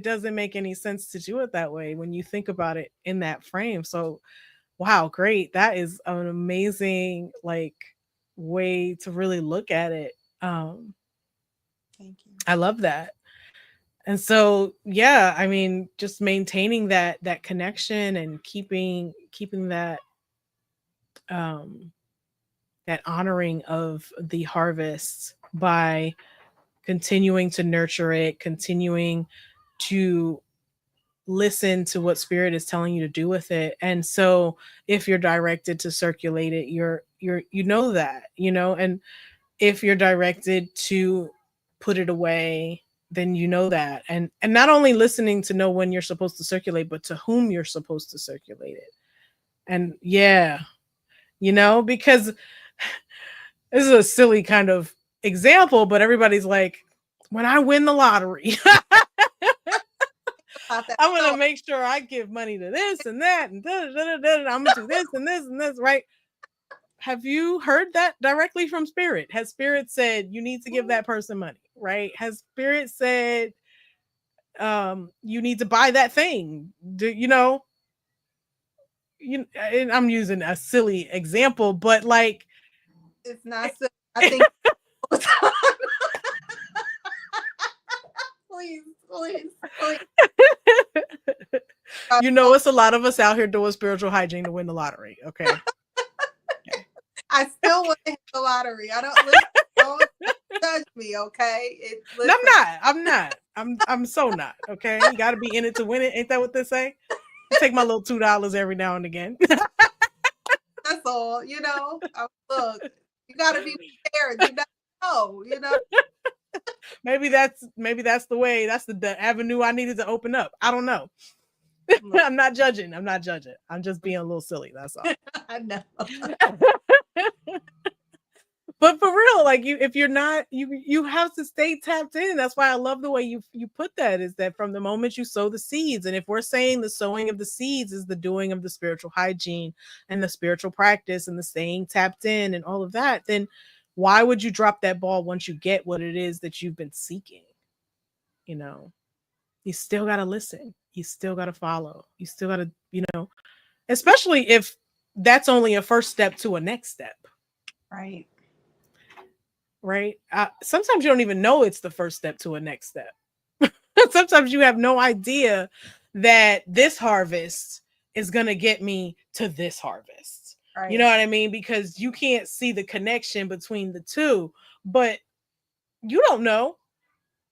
doesn't make any sense to do it that way when you think about it in that frame. So, wow, great. That is an amazing, like, way to really look at it. Thank you. I love that. And so, yeah, I mean, just maintaining that connection, and keeping um that honoring of the harvest by continuing to nurture it, continuing to listen to what spirit is telling you to do with it. And so if you're directed to circulate it, you know that, and if you're directed to put it away, then you know that. And not only listening to know when you're supposed to circulate, but to whom you're supposed to circulate it. And yeah, because this is a silly kind of example, but everybody's like, when I win the lottery, About that I'm gonna soul. make sure I give money to this and that, and da, da, da, da, da, I'm gonna do this and this and this, right? have you heard that directly from spirit? Has spirit said you need to give that person money, right? Has spirit said you need to buy that thing? Do you know, and I'm using a silly example, but like It's not so. I think. Please, please, please. you know, it's a lot of us out here doing spiritual hygiene to win the lottery. Okay. Okay. I still want to hit the lottery. I don't listen. Don't judge me, okay? No, Listen. I'm not. I'm so not. Okay. You gotta be in it to win it. Ain't that what they say? I take my little $2 every now and again. That's all. Look, you got to be prepared. You never know. Maybe that's the way. That's the avenue I needed to open up. I don't know. I'm not judging. I'm not judging. I'm just being a little silly. That's all. I know. But for real, like if you're not, you have to stay tapped in. That's why I love the way you put that, is that from the moment you sow the seeds. And if we're saying the sowing of the seeds is the doing of the spiritual hygiene and the spiritual practice and the staying tapped in and all of that, then why would you drop that ball once you get what it is that you've been seeking? You know, you still got to listen. You still got to follow. You still got to, especially if that's only a first step to a next step. Right. Right. Sometimes you don't even know it's the first step to a next step. Sometimes you have no idea that this harvest is going to get me to this harvest. Right. You know what I mean? Because you can't see the connection between the two, but you don't know.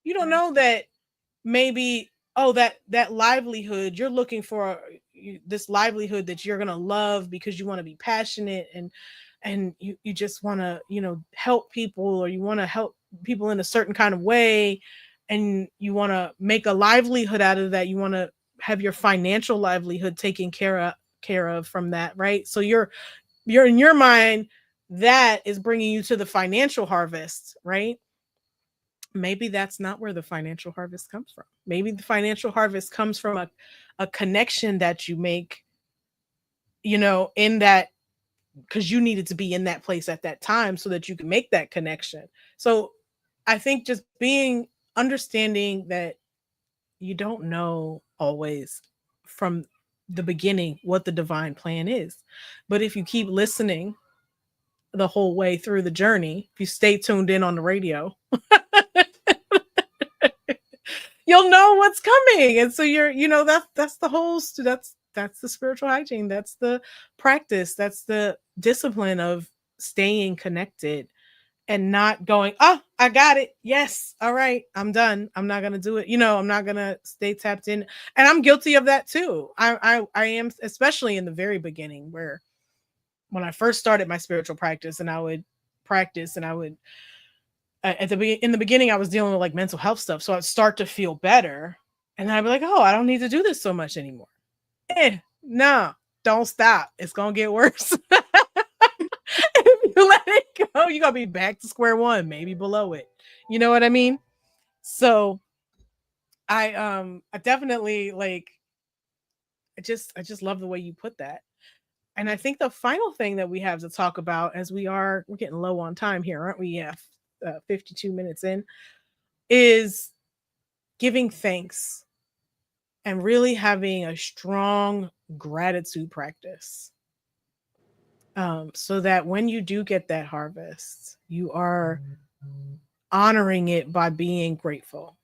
You don't know that maybe, that livelihood, you're looking for this livelihood that you're going to love because you want to be passionate and you just want to, help people, or you want to help people in a certain kind of way, and you want to make a livelihood out of that. You want to have your financial livelihood taken care of from that, right? So you're in your mind, that is bringing you to the financial harvest, right? Maybe that's not where the financial harvest comes from. Maybe the financial harvest comes from a connection that you make, in that, because you needed to be in that place at that time so that you can make that connection. So I think just understanding that you don't know always from the beginning what the divine plan is. But if you keep listening the whole way through the journey, if you stay tuned in on the radio, you'll know what's coming. And so that's the whole, that's the spiritual hygiene. That's the practice. That's the discipline of staying connected and not going, oh, I got it. Yes. All right. I'm done. I'm not going to do it. I'm not going to stay tapped in. And I'm guilty of that too. I am, especially in the very beginning, where when I first started my spiritual practice, and I would practice, and I would, in the beginning, I was dealing with like mental health stuff. So I'd start to feel better. And then I'd be like, oh, I don't need to do this so much anymore. No, don't stop. It's going to get worse. If you let it go, you're going to be back to square one, maybe below it. You know what I mean? So I definitely I just love the way you put that. And I think the final thing that we have to talk about, as we're getting low on time here, aren't we? Yeah. 52 minutes in, is giving thanks and really having a strong gratitude practice. So that when you do get that harvest, you are honoring it by being grateful.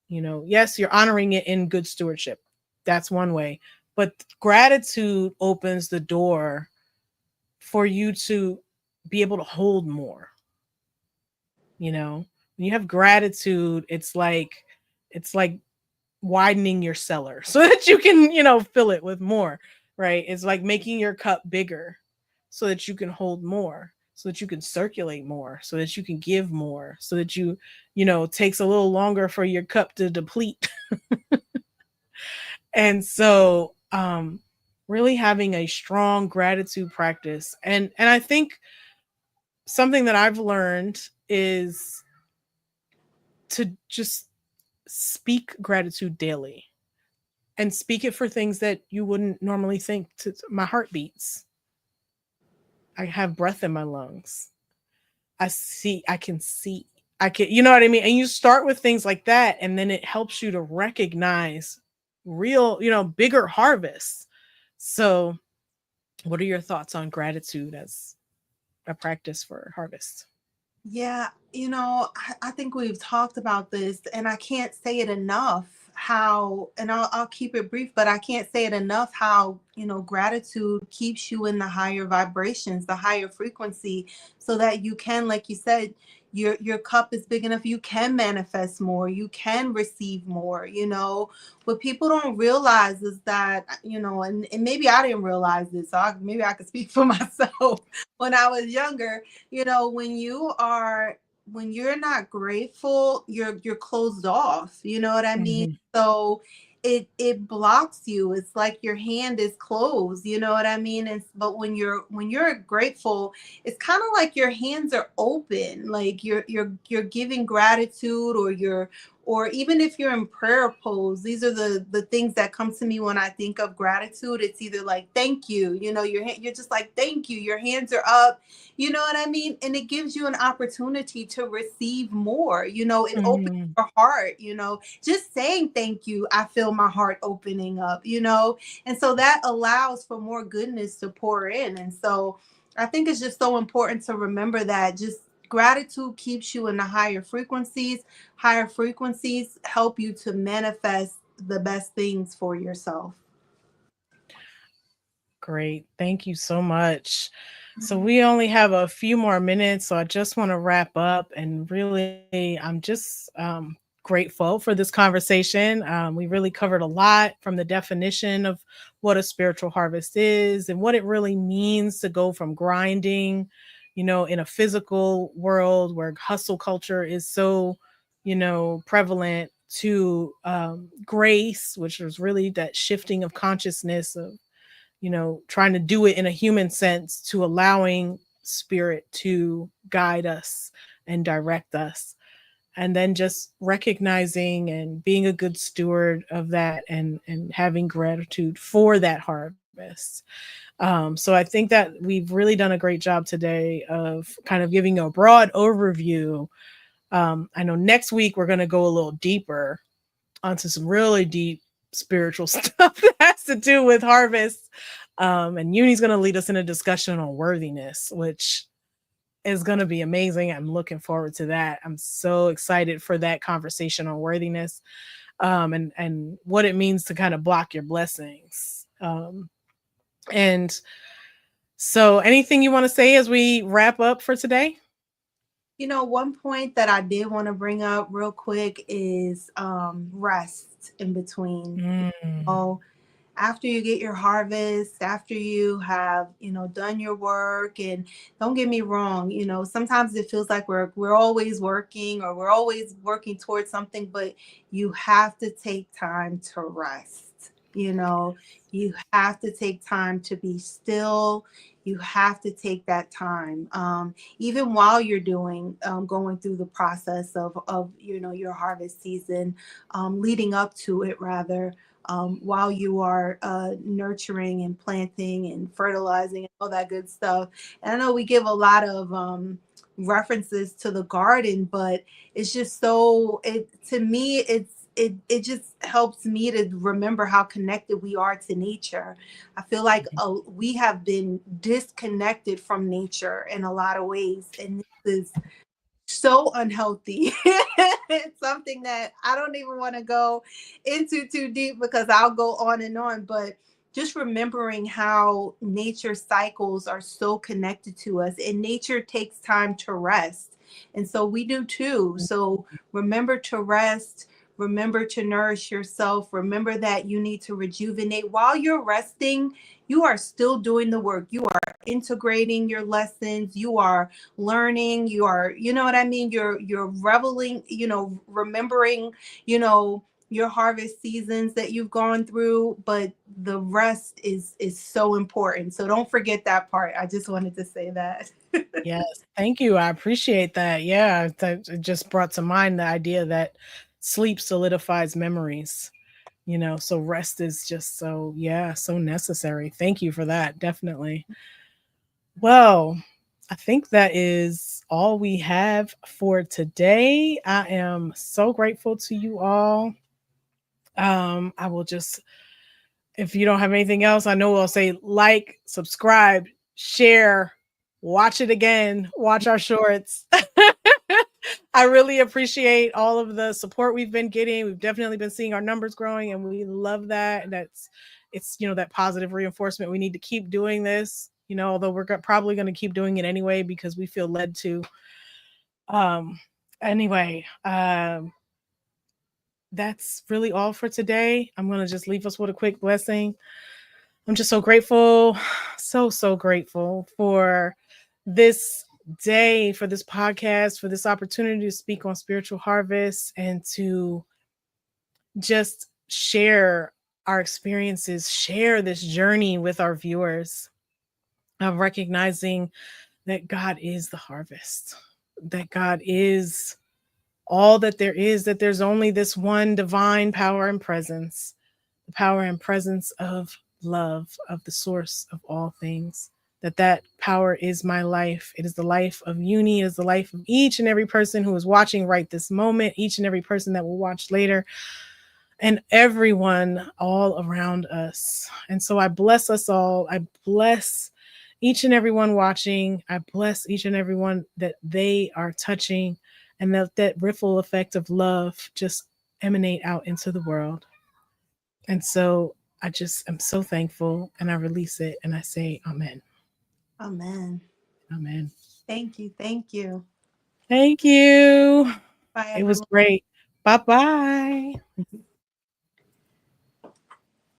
Yes, you're honoring it in good stewardship. That's one way. But gratitude opens the door for you to be able to hold more. When you have gratitude, it's like widening your cellar so that you can, fill it with more, right? It's like making your cup bigger so that you can hold more, so that you can circulate more, so that you can give more, so that takes a little longer for your cup to deplete. And so, really having a strong gratitude practice. And I think something that I've learned is to just speak gratitude daily, and speak it for things that you wouldn't normally think. My heart beats. I have breath in my lungs. I can see. I can, you know what I mean? And you start with things like that, and then it helps you to recognize real, bigger harvests. So, what are your thoughts on gratitude as a practice for harvest? Yeah, I think we've talked about this, and I can't say it enough how, and I'll keep it brief, but I can't say it enough how, gratitude keeps you in the higher vibrations, the higher frequency, so that you can, like you said, your cup is big enough, you can manifest more, you can receive more, What people don't realize is that, and maybe I didn't realize this, so maybe I could speak for myself when I was younger. When you're not grateful, you're closed off, you know what I mean? Hmm. So it blocks you. It's like your hand is closed, you know what I mean? And but when you're grateful, it's kind of like your hands are open, like you're giving gratitude, or even if you're in prayer pose. These are the things that come to me when I think of gratitude. It's either like thank you, you're just like thank you, your hands are up, you know what I mean? And it gives you an opportunity to receive more. It opens Hmm. your heart, just saying thank you. I feel my heart opening up, and so that allows for more goodness to pour in. And so I think it's just so important to remember that just gratitude keeps you in the higher frequencies. Higher frequencies help you to manifest the best things for yourself. Great. Thank you so much. So Mhm. we only have a few more minutes, so I just want to wrap up. And really, I'm just grateful for this conversation. We really covered a lot, from the definition of what a spiritual harvest is and what it really means to go from grinding, in a physical world where hustle culture is so, prevalent, to grace, which is really that shifting of consciousness of, trying to do it in a human sense, to allowing spirit to guide us and direct us. And then just recognizing and being a good steward of that, and having gratitude for that harvest. So I think that we've really done a great job today of kind of giving a broad overview. I know next week we're going to go a little deeper onto some really deep spiritual stuff that has to do with harvest. And Uni's going to lead us in a discussion on worthiness, which is going to be amazing. I'm looking forward to that. I'm so excited for that conversation on worthiness, and what it means to kind of block your blessings. And so, anything you want to say as we wrap up for today? One point that I did want to bring up real quick is rest in between. Mm. Oh, after you get your harvest, after you have, done your work, and don't get me wrong, sometimes it feels like we're always working, or we're always working towards something, but you have to take time to rest. You have to take time to be still. You have to take that time, even while you're going through the process of your harvest season, leading up to it rather, while you are nurturing and planting and fertilizing and all that good stuff. And I know we give a lot of references to the garden, but it's just so it to me it just helps me to remember how connected we are to nature. I feel like we have been disconnected from nature in a lot of ways, and this is so unhealthy. It's something that I don't even want to go into too deep because I'll go on and on, but just remembering how nature cycles are so connected to us, and nature takes time to rest. And so we do too. So remember to rest, remember to nourish yourself, remember that you need to rejuvenate. While you're resting, you are still doing the work. You are integrating your lessons, you are learning, you are, you know what I mean, you're reveling, remembering, your harvest seasons that you've gone through, but the rest is so important. So don't forget that part. I just wanted to say that. Yes, thank you. I appreciate that. Yeah, it just brought to mind the idea that sleep solidifies memories. So rest is just so, yeah, so necessary. Thank you for that. Definitely. Well, I think that is all we have for today. I am so grateful to you all. I will just, if you don't have anything else, I know I'll say like, subscribe, share, watch it again, watch our shorts. I really appreciate all of the support we've been getting. We've definitely been seeing our numbers growing and we love that. And it's, that positive reinforcement. We need to keep doing this, although we're probably going to keep doing it anyway because we feel led to. Um, anyway, that's really all for today. I'm going to just leave us with a quick blessing. I'm just so grateful, so grateful for this day, for this podcast, for this opportunity to speak on spiritual harvest and to just share our experiences, share this journey with our viewers of recognizing that God is the harvest, that God is all that there is, that there's only this one divine power and presence, the power and presence of love, of the source of all things. That power is my life. It is the life of Uni. It is the life of each and every person who is watching right this moment, each and every person that will watch later, and everyone all around us. And so I bless us all. I bless each and everyone watching. I bless each and everyone that they are touching, and that ripple effect of love just emanate out into the world. And so I just am so thankful, and I release it and I say amen. Amen. Amen. Thank you. Thank you. Thank you. Bye, It was everyone. great. Bye bye.